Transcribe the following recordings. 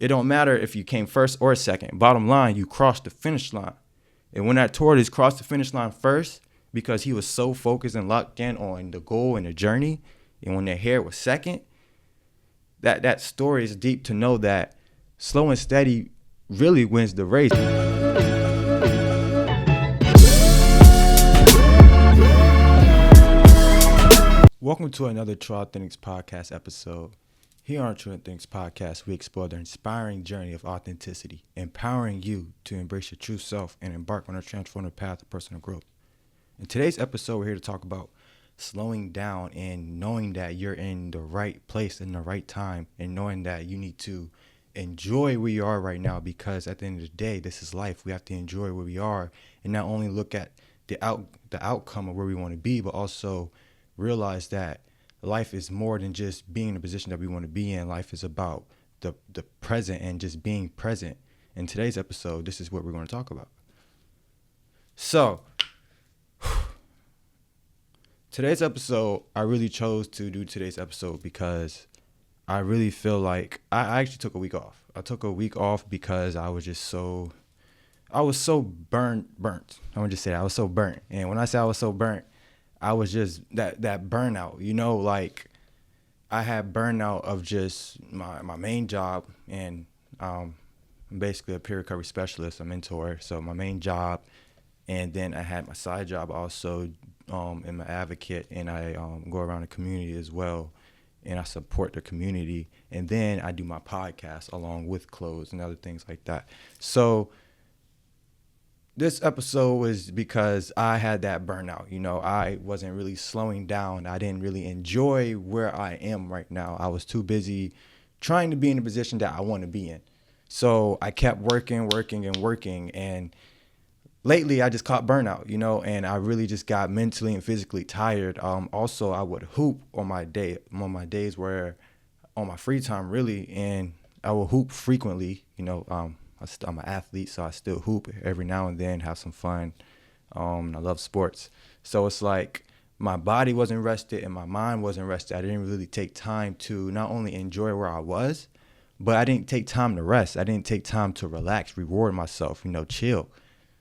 It don't matter if you came first or second. Bottom line, you crossed the finish line. And when that tortoise crossed the finish line first, because he was so focused and locked in on the goal and the journey, and when the hare was second, that story is deep to know that slow and steady really wins the race. Welcome to another True Authentics podcast episode. Here on True Authentics podcast, we explore the inspiring journey of authenticity, empowering you to embrace your true self and embark on a transformative path of personal growth. In today's episode, we're here to talk about slowing down and knowing that you're in the right place in the right time, and knowing that you need to enjoy where you are right now, because at the end of the day, this is life. We have to enjoy where we are and not only look at the outcome of where we want to be, but also realize that life is more than just being in the position that we want to be in. Life is about the present and just being present. In today's episode, this is what we're going to talk about. So, today's episode, I really chose to do today's episode because I really feel like I actually took a week off. I took a week off because I was so burnt. I'm gonna just say that. I was so burnt. And when I say I was so burnt, I was just that burnout, like I had burnout of just my main job, and I'm basically a peer recovery specialist, a mentor. So my main job, and then I had my side job also, am an advocate, and I go around the community as well, and I support the community, and then I do my podcast along with clothes and other things like that. So this episode was because I had that burnout. I wasn't really slowing down. I didn't really enjoy where I am right now. I was too busy trying to be in the position that I want to be in. So I kept working. And lately I just caught burnout, and I really just got mentally and physically tired. Also, I would hoop on my days where on my free time, really, and I will hoop frequently, I'm an athlete, so I still hoop every now and then, have some fun. I love sports. So it's like my body wasn't rested and my mind wasn't rested. I didn't really take time to not only enjoy where I was, but I didn't take time to rest. I didn't take time to relax, reward myself, chill.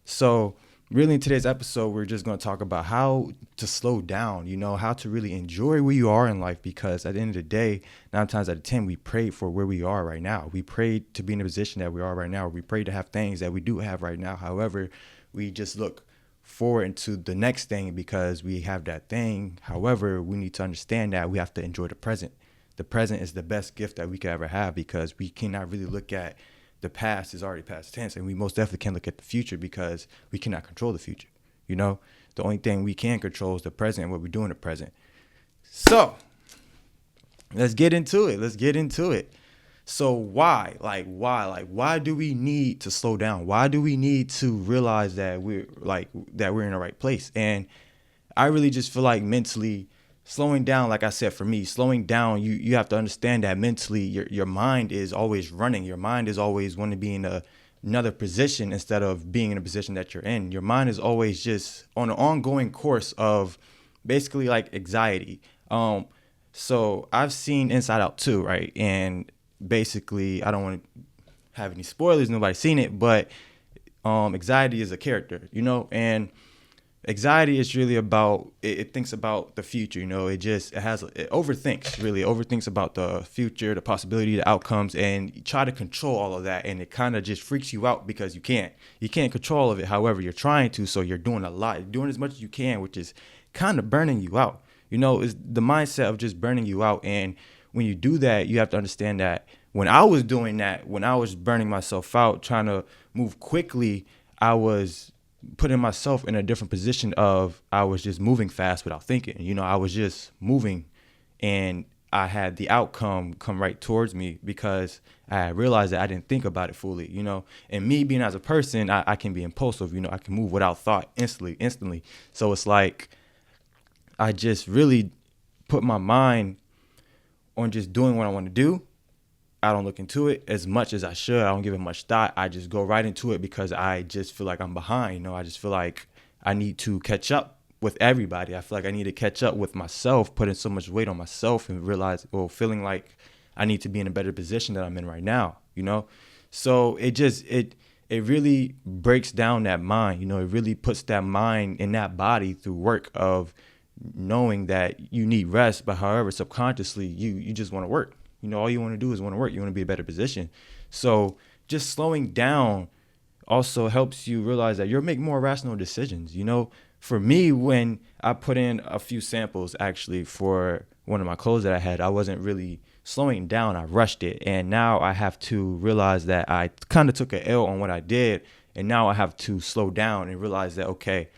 So really in today's episode, we're just going to talk about how to slow down, how to really enjoy where you are in life, because at the end of the day, 9 times out of 10, we pray for where we are right now. We pray to be in the position that we are right now. We pray to have things that we do have right now. However, we just look forward into the next thing because we have that thing. However, we need to understand that we have to enjoy the present. The present is the best gift that we could ever have, because we cannot really look at the past is already past tense, and we most definitely can't look at the future because we cannot control the future. The only thing we can control is the present and what we do in the present. So let's get into it. So why do we need to slow down? Why do we need to realize that we're in the right place? And I really just feel like mentally slowing down, like I said, for me, slowing down, you have to understand that mentally your mind is always running. Your mind is always wanting to be in another position instead of being in a position that you're in. Your mind is always just on an ongoing course of basically like anxiety. So I've seen Inside Out 2, right? And basically, I don't want to have any spoilers, nobody's seen it, but anxiety is a character, and anxiety is really about, it thinks about the future, it overthinks about the future, the possibility, the outcomes, and you try to control all of that, and it kind of just freaks you out because you can't control all of it. However, you're trying to, so you're doing a lot, you're doing as much as you can, which is kind of burning you out. Is the mindset of just burning you out. And when you do that, you have to understand that when I was doing that, when I was burning myself out, trying to move quickly, I was putting myself in a different position of, I was just moving fast without thinking. I was just moving, and I had the outcome come right towards me because I realized that I didn't think about it fully, and me being as a person, I can be impulsive, I can move without thought instantly. So it's like, I just really put my mind on just doing what I want to do. I don't look into it as much as I should. I don't give it much thought. I just go right into it because I just feel like I'm behind. I just feel like I need to catch up with everybody. I feel like I need to catch up with myself, putting so much weight on myself and feeling like I need to be in a better position than I'm in right now. So it really breaks down that mind. It really puts that mind in that body through work of knowing that you need rest, but however, subconsciously you just want to work. All you want to do is want to work. You want to be in a better position. So just slowing down also helps you realize that you'll make more rational decisions. For me, when I put in a few samples actually for one of my clothes that I had, I wasn't really slowing down. I rushed it. And now I have to realize that I kind of took an L on what I did. And now I have to slow down and realize that, okay,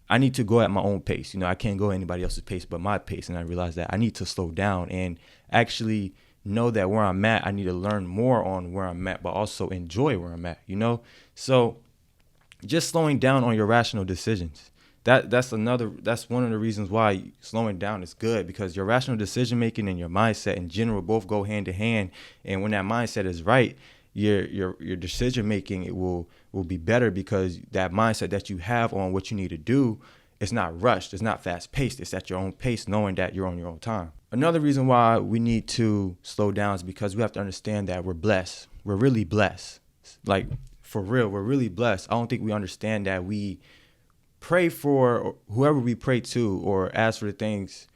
I need to go at my own pace. I can't go at anybody else's pace but my pace. And I realized that I need to slow down and actually know that where I'm at, I need to learn more on where I'm at, but also enjoy where I'm at, So just slowing down on your rational decisions. That's one of the reasons why slowing down is good, because your rational decision making and your mindset in general both go hand in hand. And when that mindset is right, your decision making it will be better, because that mindset that you have on what you need to do is not rushed, it's not fast paced, it's at your own pace, knowing that you're on your own time. Another reason why we need to slow down is because we have to understand that we're blessed. We're really blessed. Like, for real, we're really blessed. I don't think we understand that we pray for whoever we pray to, or ask for the things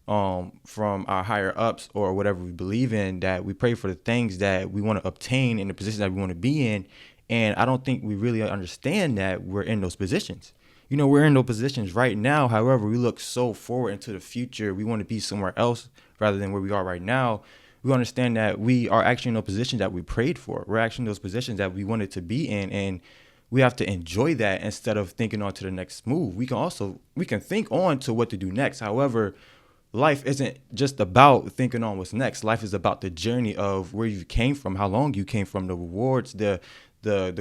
from our higher ups or whatever we believe in, that we pray for the things that we want to obtain in the position that we want to be in. And I don't think we really understand that we're in those positions. We're in those positions right now. However, we look so forward into the future. We want to be somewhere else rather than where we are right now. We understand that we are actually in those positions that we prayed for. We're actually in those positions that we wanted to be in. And we have to enjoy that instead of thinking on to the next move. We can think on to what to do next. However, life isn't just about thinking on what's next. Life is about the journey of where you came from, how long you came from, the rewards, the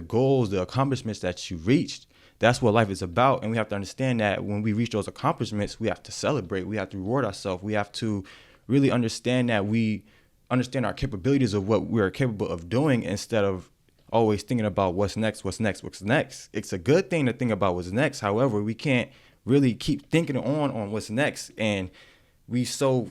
goals, the accomplishments that you reached. That's what life is about. And we have to understand that when we reach those accomplishments, we have to celebrate. We have to reward ourselves. We have to really understand that we understand our capabilities of what we're capable of doing, instead of always thinking about what's next. It's a good thing to think about what's next. However, we can't really keep thinking on what's next. And we so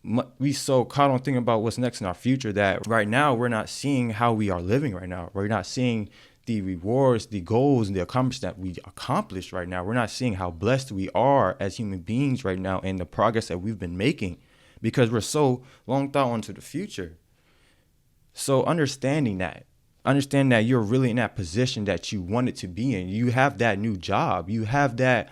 caught on thinking about what's next in our future that right now we're not seeing how we are living right now. We're not seeing the rewards, the goals, and the accomplishments that we accomplished right now. We're not seeing how blessed we are as human beings right now and the progress that we've been making, because we're so long thought onto the future. So understand that you're really in that position that you wanted to be in. You have that new job. You have that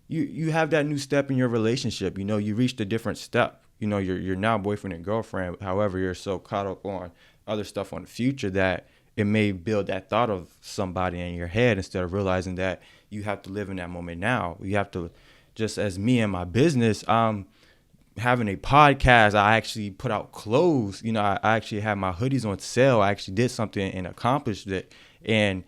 you have that new step in your relationship. You reached a different step. You're now boyfriend and girlfriend. However, you're so caught up on other stuff on the future that it may build that thought of somebody in your head, instead of realizing that you have to live in that moment now. You have to, just as me and my business, having a podcast, I actually put out clothes. I actually had my hoodies on sale. I actually did something and accomplished it. And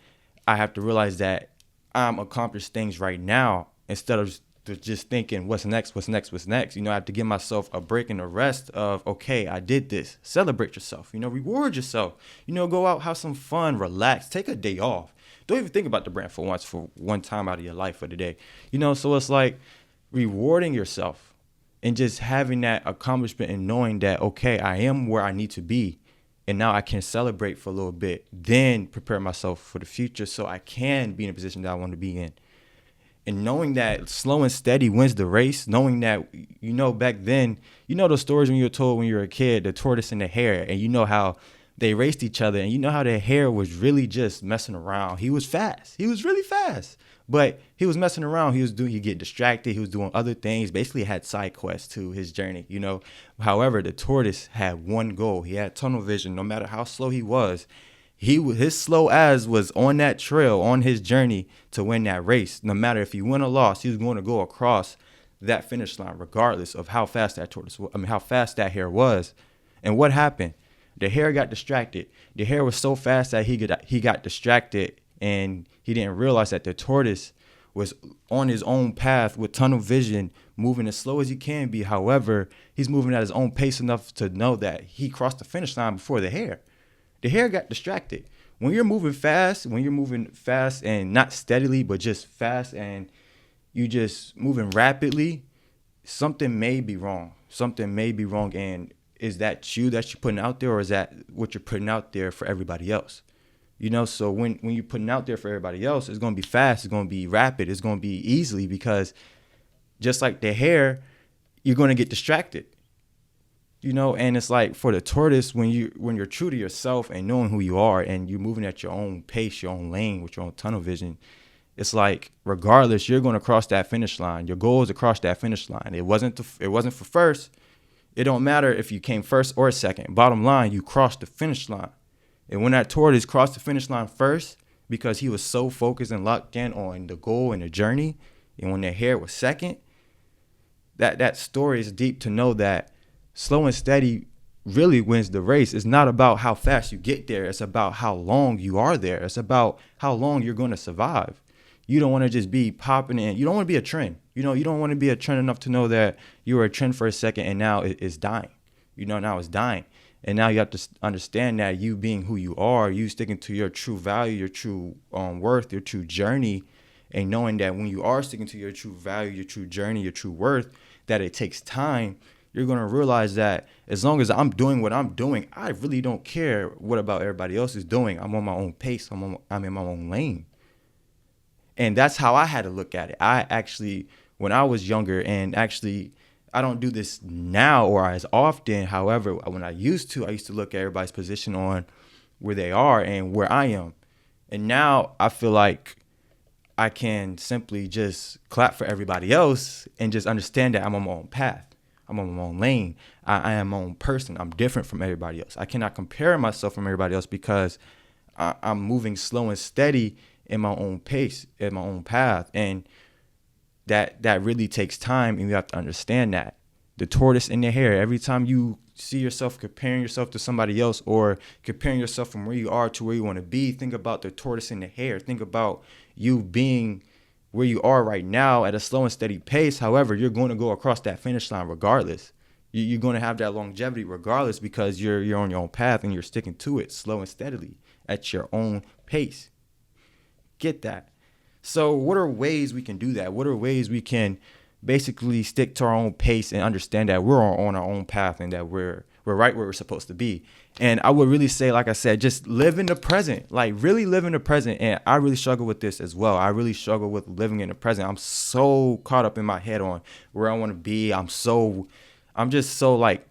I have to realize that I'm accomplished things right now, instead of just thinking what's next. I have to give myself a break and a rest of, okay, I did this. Celebrate yourself, reward yourself, go out, have some fun, relax, take a day off. Don't even think about the brand for one time out of your life for the day. So it's like rewarding yourself and just having that accomplishment and knowing that, okay, I am where I need to be. And now I can celebrate for a little bit, then prepare myself for the future so I can be in a position that I want to be in. And knowing that slow and steady wins the race, knowing that, back then, those stories when you were told when you were a kid, the tortoise and the hare, and how they raced each other, and how the hare was really just messing around. He was fast. He was really fast, but he was messing around. He'd get distracted. He was doing other things, basically had side quests to his journey, However, the tortoise had one goal. He had tunnel vision. No matter how slow he was, his slow as was on that trail, on his journey to win that race. No matter if he won or lost, he was going to go across that finish line, regardless of how fast how fast that hare was. And what happened? The hare got distracted. The hare was so fast that he got distracted, and he didn't realize that the tortoise was on his own path with tunnel vision, moving as slow as he can be. However, he's moving at his own pace enough to know that he crossed the finish line before the hare. The hare got distracted. When you're moving fast and not steadily, but just fast, and you just moving rapidly, something may be wrong. And is that you that you're putting out there, or is that what you're putting out there for everybody else? So when you're putting out there for everybody else, it's going to be fast, it's going to be rapid, it's going to be easily, because just like the hair, you're going to get distracted. And it's like for the tortoise, when you're true to yourself and knowing who you are, and you're moving at your own pace, your own lane, with your own tunnel vision, it's like regardless, you're going to cross that finish line. Your goal is to cross that finish line. It wasn't for first. It don't matter if you came first or second. Bottom line, you crossed the finish line. And when that tortoise crossed the finish line first, because he was so focused and locked in on the goal and the journey, and when the hare was second, that story is deep to know that slow and steady really wins the race. It's not about how fast you get there. It's about how long you are there. It's about how long you're going to survive. You don't want to just be popping in. You don't want to be a trend. You don't want to be a trend enough to know that you were a trend for a second and now it's dying. Now it's dying. And now you have to understand that you being who you are, you sticking to your true value, your true worth, your true journey, and knowing that when you are sticking to your true value, your true journey, your true worth, that it takes time. You're going to realize that as long as I'm doing what I'm doing, I really don't care what about everybody else is doing. I'm on my own pace. I'm in my own lane. And that's how I had to look at it. I actually, when I was younger, and actually I don't do this now or as often. However, when I used to look at everybody's position on where they are and where I am. And now I feel like I can simply just clap for everybody else and just understand that I'm on my own path. I'm on my own lane. I am my own person. I'm different from everybody else. I cannot compare myself from everybody else because I'm moving slow and steady in my own pace, in my own path. And that really takes time, and you have to understand that. The tortoise and the hare, every time you see yourself comparing yourself to somebody else or comparing yourself from where you are to where you want to be, think about the tortoise and the hare. Think about you being where you are right now at a slow and steady pace. However, you're going to go across that finish line regardless. You're going to have that longevity regardless because you're on your own path and you're sticking to it slow and steadily at your own pace. Get that? So what are ways we can do that? What are ways we can basically stick to our own pace and understand that we're on our own path and that we're right where we're supposed to be? And I would really say, like I said, just live in the present, like really live in the present. And I really struggle with this as well. I really struggle with living in the present. I'm so caught up in my head on where I want to be. I'm just so like,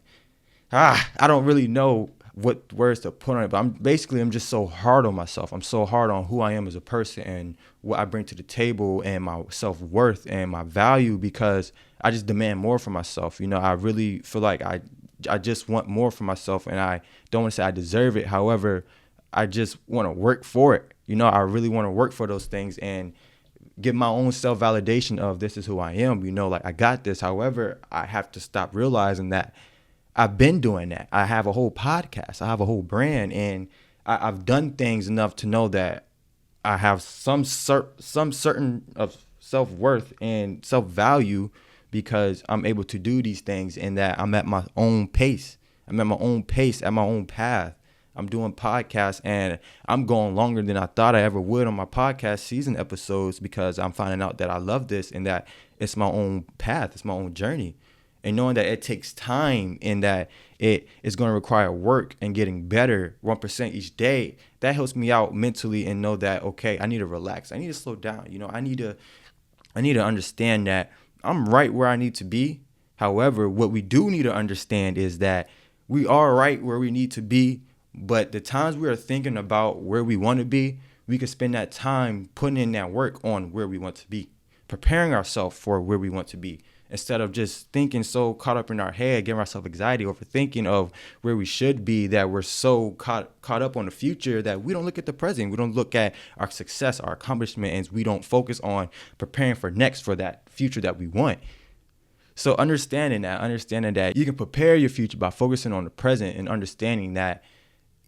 I don't really know what words to put on it, but I'm just so hard on myself. I'm so hard on who I am as a person and what I bring to the table and my self-worth and my value, because I just demand more for myself. I really feel like I just want more for myself, and I don't want to say I deserve it. However, I just want to work for it. I really want to work for those things and give my own self-validation of this is who I am. Like I got this. However, I have to stop realizing that I've been doing that. I have a whole podcast. I have a whole brand, and I've done things enough to know that I have some certain of self-worth and self-value because I'm able to do these things, and that I'm at my own pace. I'm at my own pace, at my own path. I'm doing podcasts, and I'm going longer than I thought I ever would on my podcast season episodes because I'm finding out that I love this and that it's my own path. It's my own journey. And knowing that it takes time and that it is going to require work and getting better 1% each day, that helps me out mentally and know that, okay, I need to relax. I need to slow down. I need to understand that I'm right where I need to be. However, what we do need to understand is that we are right where we need to be, but the times we are thinking about where we want to be, we can spend that time putting in that work on where we want to be, preparing ourselves for where we want to be. Instead of just thinking so caught up in our head, giving ourselves anxiety over thinking of where we should be, that we're so caught up on the future that we don't look at the present. We don't look at our success, our accomplishment, and we don't focus on preparing for that future that we want. So understanding that you can prepare your future by focusing on the present and understanding that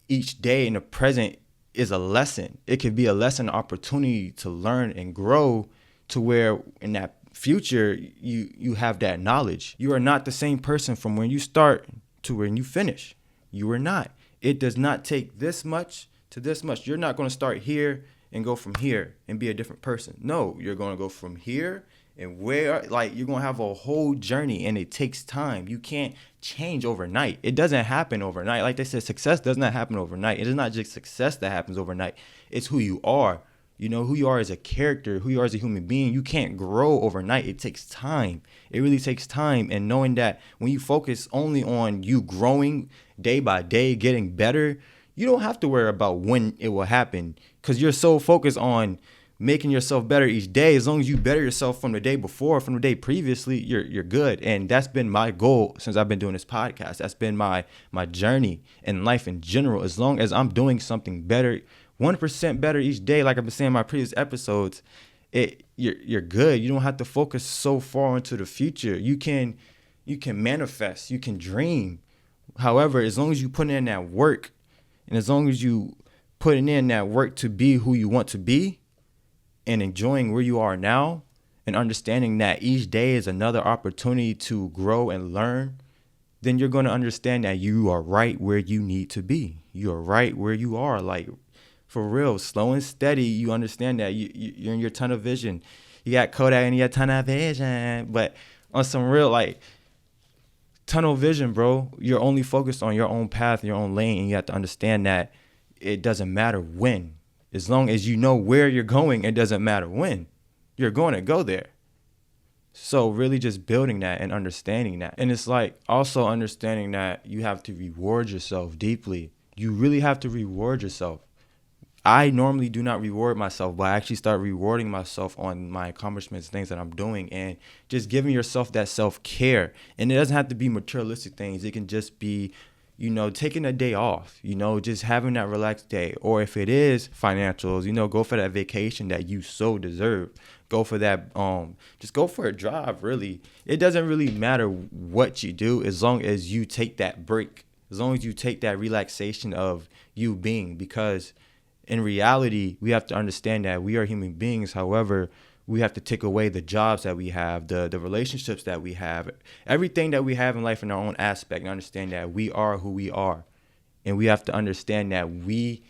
each day in the present is a lesson. It could be a lesson, opportunity to learn and grow to where in that future you have that knowledge. You are not the same person from when you start to when you finish. You are not. It does not take this much to this much. You're not going to start here and go from here and be a different person. No, you're going to go from here and where, like, you're gonna have a whole journey, and it takes time. You can't change overnight. It doesn't happen overnight. Like they said, success does not happen overnight. It is not just success that happens overnight. It's who you are. You know, who you are as a character, who you are as a human being. You can't grow overnight. It takes time. It really takes time. And knowing that when you focus only on you growing day by day, getting better, you don't have to worry about when it will happen, because you're so focused on making yourself better each day. As long as you better yourself from the day before, from the day previously, you're good. And that's been my goal since I've been doing this podcast. That's been my journey in life in general. As long as I'm doing something better, 1% better each day, like I've been saying in my previous episodes, you're good. You don't have to focus so far into the future. You can manifest, you can dream. However, as long as you put in that work, and as long as you putting in that work to be who you want to be, and enjoying where you are now, and understanding that each day is another opportunity to grow and learn, then you're going to understand that you are right where you need to be. You're right where you are. Like, for real, slow and steady, you understand that you're in your tunnel vision. You got Kodak and you got tunnel vision. But on some real, like, tunnel vision, bro, you're only focused on your own path, your own lane. And you have to understand that it doesn't matter when. As long as you know where you're going, it doesn't matter when. You're going to go there. So really just building that and understanding that. And it's like also understanding that you have to reward yourself deeply. You really have to reward yourself. I normally do not reward myself, but I actually start rewarding myself on my accomplishments, things that I'm doing, and just giving yourself that self-care. And it doesn't have to be materialistic things. It can just be, you know, taking a day off, you know, just having that relaxed day. Or if it is financials, you know, go for that vacation that you so deserve. Go for that, just go for a drive, really. It doesn't really matter what you do as long as you take that break, as long as you take that relaxation of you being, because in reality, we have to understand that we are human beings. However, we have to take away the jobs that we have, the relationships that we have, everything that we have in life in our own aspect, and understand that we are who we are. And we have to understand that we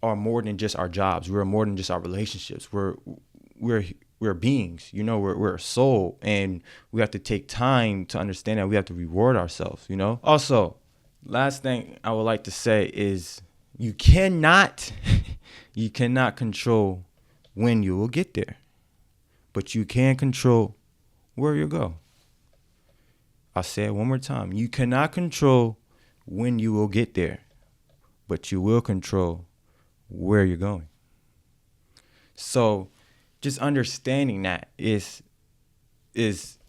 are more than just our jobs. We're more than just our relationships. We're beings, you know, we're a soul, and we have to take time to understand that we have to reward ourselves, you know. Also, last thing I would like to say is you cannot control when you will get there, but you can control where you go. I'll say it one more time. You cannot control when you will get there, but you will control where you're going. So just understanding that is that's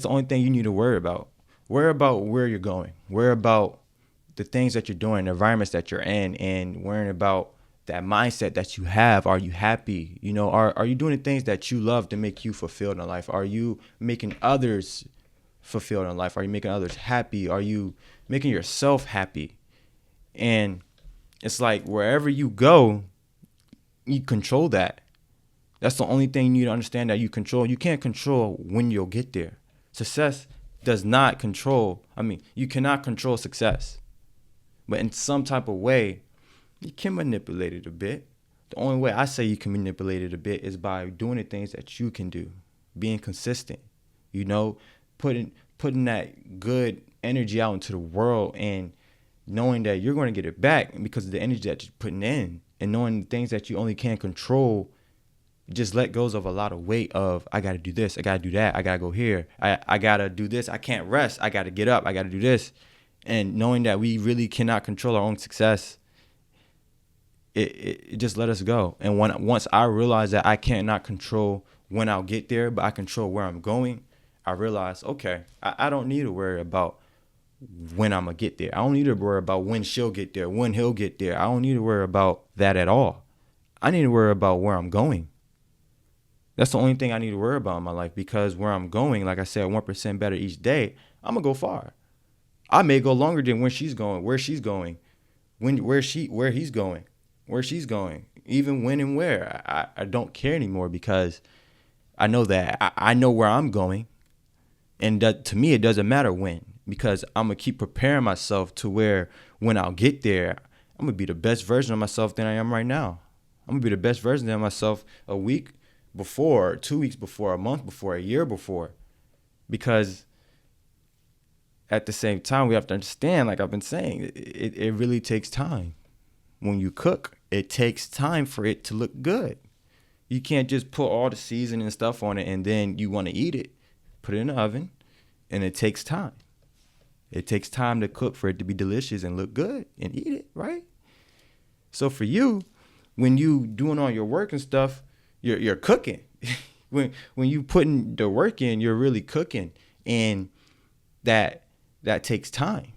the only thing you need to worry about. Worry about where you're going. Worry about the things that you're doing, the environments that you're in, and worrying about that mindset that you have. Are you happy? You know, are you doing the things that you love to make you fulfilled in life? Are you making others fulfilled in life? Are you making others happy? Are you making yourself happy? And it's like wherever you go, you control that. That's the only thing you need to understand, that you control. You can't control when you'll get there. Success does not control. You cannot control success. But in some type of way, you can manipulate it a bit. The only way I say you can manipulate it a bit is by doing the things that you can do, being consistent, you know, putting that good energy out into the world, and knowing that you're going to get it back because of the energy that you're putting in, and knowing the things that you only can control. Just let go of a lot of weight of, I got to do this, I got to do that, I got to go here, I got to do this, I can't rest, I got to get up, I got to do this. And knowing that we really cannot control our own success, it just let us go. And once I realized that I cannot control when I'll get there, but I control where I'm going, I realized, okay, I don't need to worry about when I'm going to get there. I don't need to worry about when she'll get there, when he'll get there. I don't need to worry about that at all. I need to worry about where I'm going. That's the only thing I need to worry about in my life, because where I'm going, like I said, 1% better each day, I'm going to go far. I may go longer than where she's going, where he's going, where she's going, even when and where. I don't care anymore, because I know that I know where I'm going. And that, to me, it doesn't matter when, because I'm going to keep preparing myself to where when I'll get there, I'm going to be the best version of myself than I am right now. I'm going to be the best version of myself a week, before, 2 weeks before, a month before, a year before. Because at the same time, we have to understand, like I've been saying, it really takes time. When you cook, it takes time for it to look good. You can't just put all the seasoning and stuff on it and then you want to eat it. Put it in the oven, and it takes time. It takes time to cook for it to be delicious and look good and eat it, right? So for you, when you doing all your work and stuff, you're cooking. when you putting the work in, you're really cooking, and that takes time.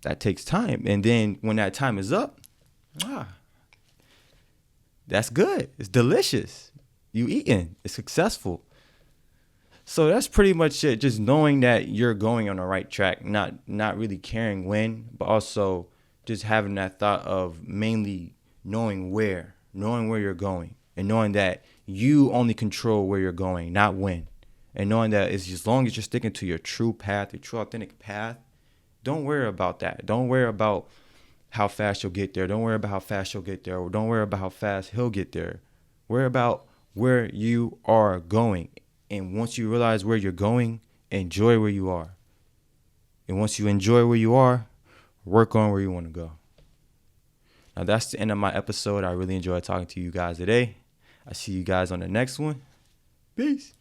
That takes time, and then when that time is up, that's good. It's delicious. You eating. It's successful. So that's pretty much it. Just knowing that you're going on the right track, not really caring when, but also just having that thought of mainly knowing where you're going, and knowing that you only control where you're going, not when. And knowing that it's as long as you're sticking to your true path, your true authentic path, don't worry about that. Don't worry about how fast you'll get there. Don't worry about how fast you'll get there. Or don't worry about how fast he'll get there. Worry about where you are going. And once you realize where you're going, enjoy where you are. And once you enjoy where you are, work on where you want to go. Now, that's the end of my episode. I really enjoyed talking to you guys today. I see you guys on the next one. Peace.